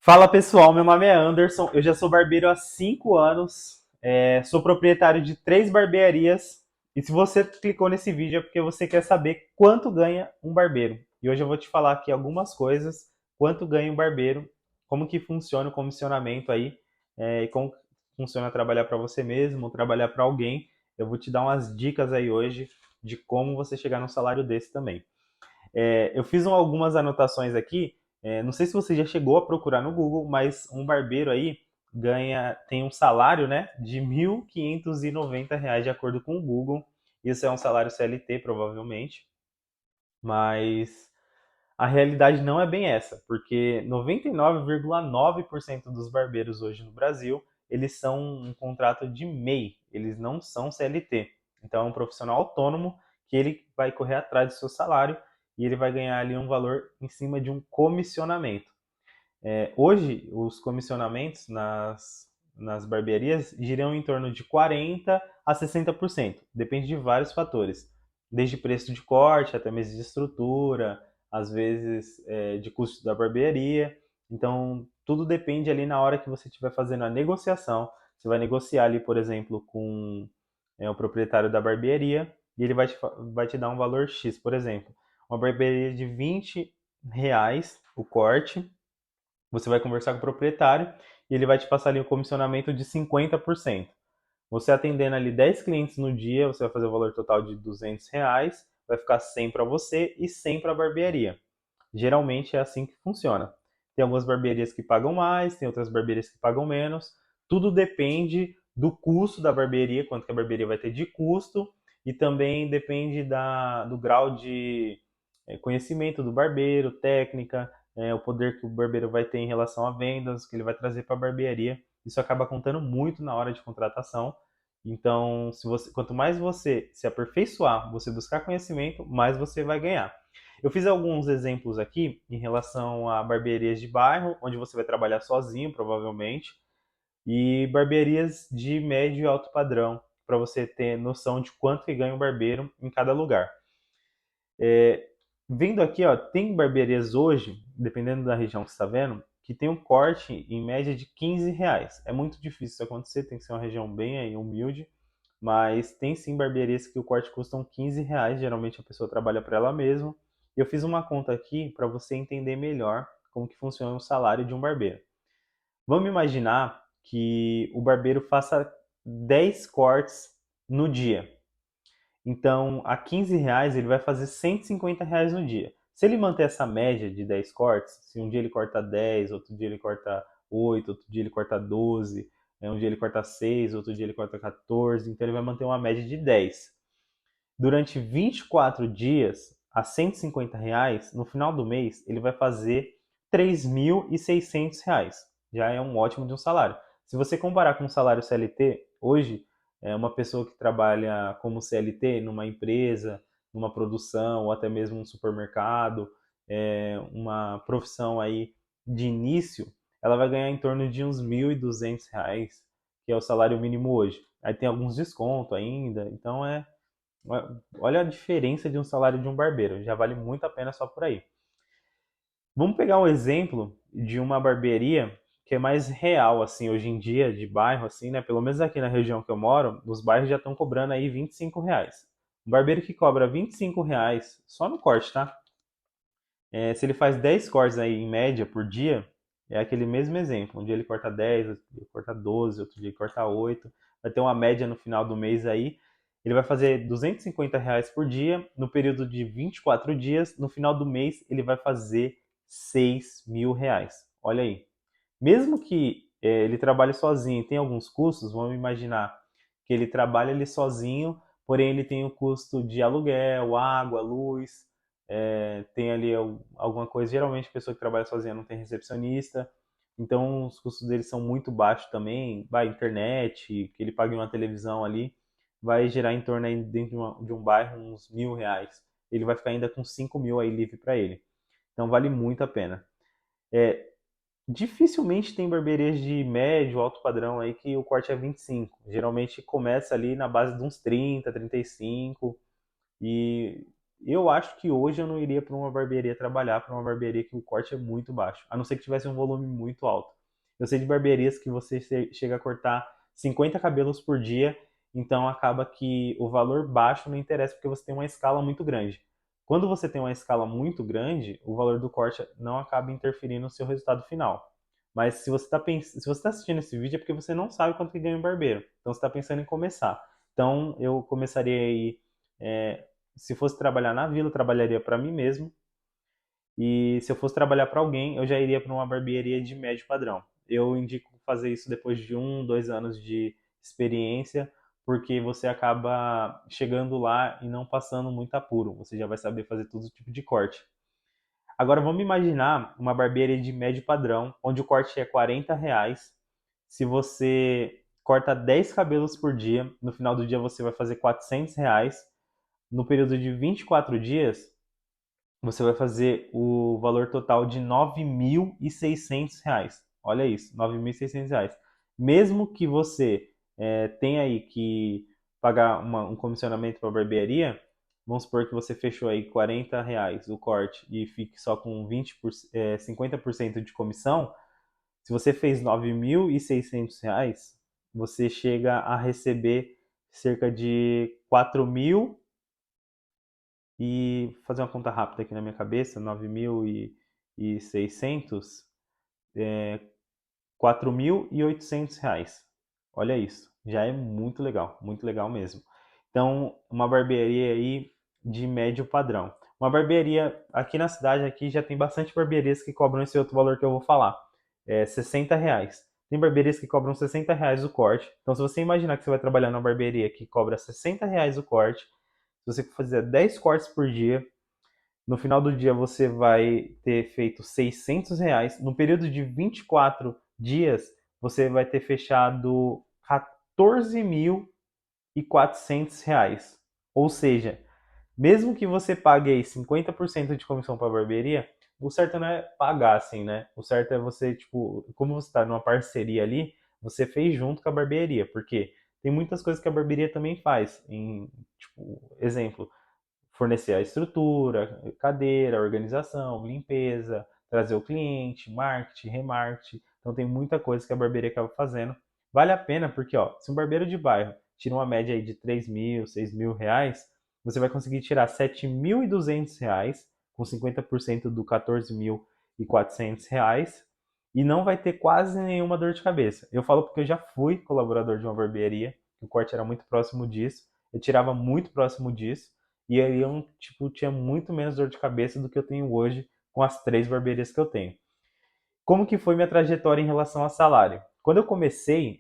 Fala pessoal, meu nome é Anderson, eu já sou barbeiro há 5 anos, sou proprietário de 3 barbearias e se você clicou nesse vídeo é porque você quer saber quanto ganha um barbeiro. E hoje eu vou te falar aqui algumas coisas, quanto ganha um barbeiro, como que funciona o comissionamento aí, e como funciona trabalhar para você mesmo, trabalhar para alguém. Eu vou te dar umas dicas aí hoje de como você chegar num salário desse também. Eu fiz algumas anotações aqui. Não sei se você já chegou a procurar no Google, mas um barbeiro aí tem um salário, né, de R$ 1.590 de acordo com o Google. Isso é um salário CLT, provavelmente, mas a realidade não é bem essa, porque 99,9% dos barbeiros hoje no Brasil, eles são um contrato de MEI, eles não são CLT. Então é um profissional autônomo que ele vai correr atrás do seu salário e ele vai ganhar ali um valor em cima de um comissionamento. Hoje, os comissionamentos nas barbearias giram em torno de 40% a 60%. Depende de vários fatores, desde preço de corte até mesmo de estrutura, às vezes de custo da barbearia. Então, tudo depende ali na hora que você estiver fazendo a negociação. Você vai negociar ali, por exemplo, com o proprietário da barbearia e ele vai te dar um valor X, por exemplo. Uma barbearia de R$ 20 o corte, você vai conversar com o proprietário e ele vai te passar ali um comissionamento de 50%. Você atendendo ali 10 clientes no dia, você vai fazer o valor total de R$ 200, vai ficar 100 para você e 100 para a barbearia. Geralmente é assim que funciona. Tem algumas barbearias que pagam mais, tem outras barbearias que pagam menos. Tudo depende do custo da barbearia, quanto que a barbearia vai ter de custo, e também depende do grau de conhecimento do barbeiro, técnica, o poder que o barbeiro vai ter em relação a vendas, que ele vai trazer para a barbearia. Isso acaba contando muito na hora de contratação. Então, quanto mais você se aperfeiçoar, você buscar conhecimento, mais você vai ganhar. Eu fiz alguns exemplos aqui em relação a barbearias de bairro, onde você vai trabalhar sozinho, provavelmente, e barbearias de médio e alto padrão, para você ter noção de quanto que ganha um barbeiro em cada lugar. Vendo aqui, ó, tem barbearias hoje, dependendo da região que você está vendo, que tem um corte em média de R$ 15. É muito difícil isso acontecer, tem que ser uma região bem aí, humilde, mas tem sim barbearias que o corte custam R$ 15, geralmente a pessoa trabalha para ela mesma. Eu fiz uma conta aqui para você entender melhor como que funciona o salário de um barbeiro. Vamos imaginar que o barbeiro faça 10 cortes no dia. Então, a R$ 15 ele vai fazer R$ 150 no dia. Se ele manter essa média de 10 cortes, se um dia ele corta 10, outro dia ele corta 8, outro dia ele corta 12, um dia ele corta 6, outro dia ele corta 14, então ele vai manter uma média de 10. Durante 24 dias, a R$ 150, no final do mês, ele vai fazer R$ 3.600. Já é um ótimo de um salário. Se você comparar com um salário CLT, hoje, uma pessoa que trabalha como CLT numa empresa, numa produção, ou até mesmo um supermercado, uma profissão aí de início, ela vai ganhar em torno de uns R$ 1.200, que é o salário mínimo hoje. Aí tem alguns descontos ainda, então olha a diferença de um salário de um barbeiro, já vale muito a pena só por aí. Vamos pegar um exemplo de uma barbearia que é mais real, assim, hoje em dia, de bairro, assim, né? Pelo menos aqui na região que eu moro, os bairros já estão cobrando aí R$ 25. Um barbeiro que cobra R$ 25 só no corte, tá? Se ele faz 10 cortes aí em média por dia, é aquele mesmo exemplo. Um dia ele corta 10, outro dia ele corta 12, outro dia ele corta 8. Vai ter uma média no final do mês aí. Ele vai fazer R$ 250 por dia, no período de 24 dias. No final do mês, ele vai fazer R$ 6.000. Olha aí. Mesmo que ele trabalhe sozinho e tenha alguns custos, vamos imaginar que ele trabalha ele sozinho, porém ele tem o custo de aluguel, água, luz, tem ali alguma coisa. Geralmente a pessoa que trabalha sozinha não tem recepcionista, então os custos dele são muito baixos também. Vai internet, que ele pague uma televisão ali, vai gerar em torno aí dentro de um bairro uns R$ 1.000. Ele vai ficar ainda com 5.000 aí livre para ele. Então vale muito a pena. É, Dificilmente tem barbearias de médio, alto padrão aí que o corte é 25. Geralmente começa ali na base de uns 30, 35. E Eu acho que hoje eu não iria para uma barbearia trabalhar, para uma barbearia que o corte é muito baixo, a não ser que tivesse um volume muito alto. Eu sei de barbearias que você chega a cortar 50 cabelos por dia, então acaba que o valor baixo não interessa porque você tem uma escala muito grande. Quando você tem uma escala muito grande, o valor do corte não acaba interferindo no seu resultado final. Mas se você está assistindo esse vídeo é porque você não sabe quanto que ganha um barbeiro. Então você está pensando em começar. Então eu começaria aí, é, se fosse trabalhar na vila, eu trabalharia para mim mesmo. E se eu fosse trabalhar para alguém, eu já iria para uma barbearia de médio padrão. Eu indico fazer isso depois de 1, 2 anos de experiência, porque você acaba chegando lá e não passando muito apuro. Você já vai saber fazer todo tipo de corte. Agora vamos imaginar uma barbearia de médio padrão, onde o corte é R$ 40. Se você corta 10 cabelos por dia, no final do dia você vai fazer R$ 400. No período de 24 dias, você vai fazer o valor total de R$ 9.600. Olha isso, R$ 9.600. Mesmo que você tenha aí que pagar um comissionamento para a barbearia, vamos supor que você fechou aí R$ 40 o corte e fique só com 50% de comissão. Se você fez R$ 9.600, você chega a receber cerca de 4.000 e fazer uma conta rápida aqui na minha cabeça, 9.600, R$ 4.800. Olha isso, já é muito legal mesmo. Então, uma barbearia aí de médio padrão. Uma barbearia aqui na cidade aqui já tem bastante barbearias que cobram esse outro valor que eu vou falar, R$ 60. Tem barbearias que cobram R$ 60 o corte. Então, se você imaginar que você vai trabalhar numa barbearia que cobra R$ 60 o corte, se você fizer 10 cortes por dia, no final do dia você vai ter feito R$ 600. No período de 24 dias, você vai ter fechado R$ 14.400. Ou seja, mesmo que você pague aí 50% de comissão para a barbearia, o certo não é pagar assim, né? O certo é você, tipo, como você está numa parceria ali, você fez junto com a barbearia, porque tem muitas coisas que a barbearia também faz. Tipo, exemplo, fornecer a estrutura, cadeira, organização, limpeza, trazer o cliente, marketing, remarketing. Então tem muita coisa que a barbearia acaba fazendo. Vale a pena porque, ó, se um barbeiro de bairro tira uma média aí de R$ 3.000, R$ 6.000, você vai conseguir tirar R$ 7.200 com 50% do R$ 14.400 e não vai ter quase nenhuma dor de cabeça. Eu falo porque eu já fui colaborador de uma barbearia, o corte era muito próximo disso, eu tirava muito próximo disso, e aí eu, tipo, tinha muito menos dor de cabeça do que eu tenho hoje com as 3 barbearias que eu tenho. Como que foi minha trajetória em relação a salário? Quando eu comecei,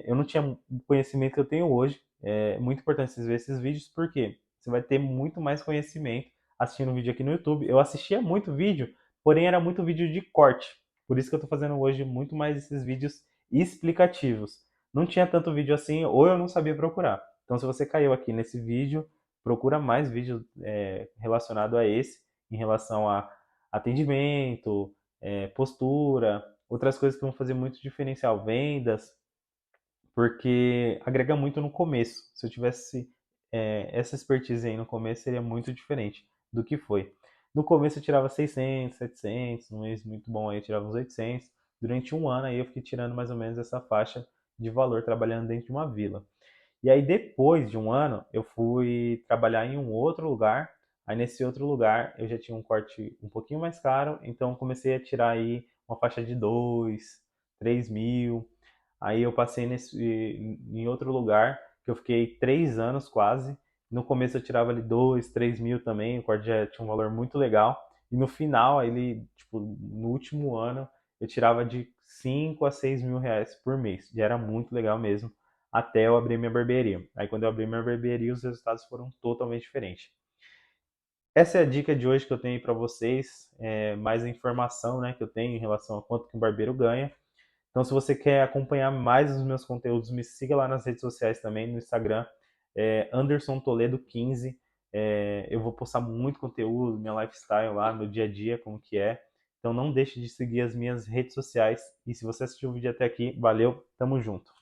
eu não tinha o conhecimento que eu tenho hoje. É muito importante vocês verem esses vídeos, porque você vai ter muito mais conhecimento assistindo um vídeo aqui no YouTube. Eu assistia muito vídeo, porém era muito vídeo de corte. Por isso que eu estou fazendo hoje muito mais esses vídeos explicativos. Não tinha tanto vídeo assim, ou eu não sabia procurar. Então, se você caiu aqui nesse vídeo, procura mais vídeos relacionado a esse, em relação a atendimento, postura, outras coisas que vão fazer muito diferencial, vendas, porque agrega muito no começo. Se eu tivesse essa expertise aí no começo, seria muito diferente do que foi. No começo eu tirava 600, 700, um mês muito bom aí eu tirava uns 800. Durante um ano aí eu fiquei tirando mais ou menos essa faixa de valor trabalhando dentro de uma vila. E aí, depois de um ano, eu fui trabalhar em um outro lugar. Aí, nesse outro lugar, eu já tinha um corte um pouquinho mais caro, então eu comecei a tirar aí uma faixa de 2, 3 mil. Aí, eu passei em outro lugar, que eu fiquei 3 anos quase. No começo, eu tirava ali 2, 3 mil também, o corte já tinha um valor muito legal. E no final, ele, tipo, no último ano, eu tirava de 5 a 6 mil reais por mês. Já era muito legal mesmo até eu abrir minha barbearia. Aí quando eu abri minha barbearia, os resultados foram totalmente diferentes. Essa é a dica de hoje que eu tenho para vocês, mais a informação, né, que eu tenho em relação a quanto que um barbeiro ganha. Então, se você quer acompanhar mais os meus conteúdos, me siga lá nas redes sociais também, no Instagram, Anderson Toledo 15. Eu vou postar muito conteúdo, minha lifestyle lá, meu dia a dia, como que é. Então, não deixe de seguir as minhas redes sociais. E se você assistiu o vídeo até aqui, valeu, tamo junto.